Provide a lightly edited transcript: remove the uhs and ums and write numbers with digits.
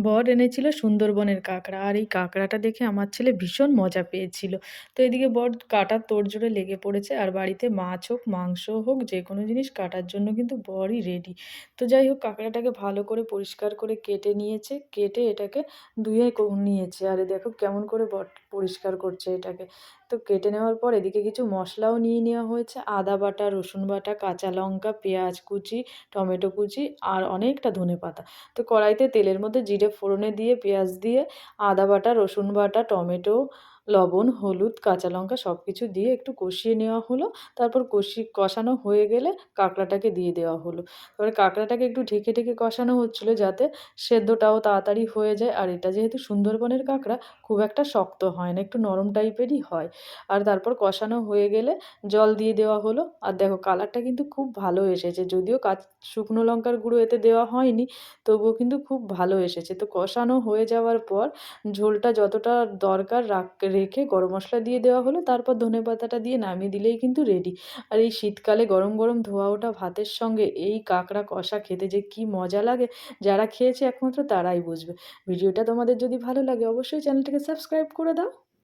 বর এনেছিল সুন্দরবনের কাঁকড়া। আর এই কাঁকড়াটা দেখে আমার ছেলে ভীষণ মজা পেয়েছিল। তো এদিকে বর কাটার তোড়জোড়ে লেগে পড়েছে। আর বাড়িতে মাছ হোক, মাংস হোক, যেকোনো জিনিস কাটার জন্য কিন্তু বরই রেডি। তো যাই হোক, কাঁকড়াটাকে ভালো করে পরিষ্কার করে কেটে নিয়েছে। কেটে এটাকে ধুয়ে নিয়েছে। আর এ দেখো কেমন করে বর পরিষ্কার করছে এটাকে। তো কেটে নেওয়ার পর এদিকে কিছু মশলাও নিয়ে নেওয়া হয়েছে। আদা বাটা, রসুন বাটা, কাঁচা লঙ্কা, পেঁয়াজ কুচি, টমেটো কুচি আর অনেকটা ধনেপাতা। তো কড়াইতে তেলের মধ্যে জিরে ফোড়নে দিয়ে, পেঁয়াজ দিয়ে, আদা বাটা, রসুন বাটা, টমেটো, লবণ, হলুদ, কাঁচা লঙ্কা সব কিছু দিয়ে একটু কষিয়ে নেওয়া হলো। তারপর কষানো হয়ে গেলে কাঁকড়াটাকে দিয়ে দেওয়া হলো। এবারে কাঁকড়াটাকে একটু ঢেকে ঢেকে কষানো হচ্ছিলো যাতে সেদ্ধটাও তাড়াতাড়ি হয়ে যায়। আর এটা যেহেতু সুন্দরবনের কাঁকড়া, খুব একটা শক্ত হয় না, একটু নরম টাইপেরই হয়। আর তারপর কষানো হয়ে গেলে জল দিয়ে দেওয়া হলো। আর দেখো কালারটা কিন্তু খুব ভালো এসেছে, যদিও শুকনো লঙ্কার গুঁড়ো এতে দেওয়া হয়নি, তবুও কিন্তু খুব ভালো এসেছে। তো কষানো হয়ে যাওয়ার পর ঝোলটা যতটা দরকার রেখে গরম মশলা দিয়ে দেওয়া হলো। তারপর ধনেপাতাটা দিয়ে নামিয়ে দিলেই কিন্তু রেডি। আর এই শীতকালে গরম গরম ধোয়া ওঠা ভাতের সঙ্গে এই কাঁকড়া কষা খেতে যে কী মজা লাগে, যারা খেয়েছে একমাত্র তারাই বুঝবে। ভিডিওটা তোমাদের যদি ভালো লাগে অবশ্যই চ্যানেলটাকে সাবস্ক্রাইব করে দাও।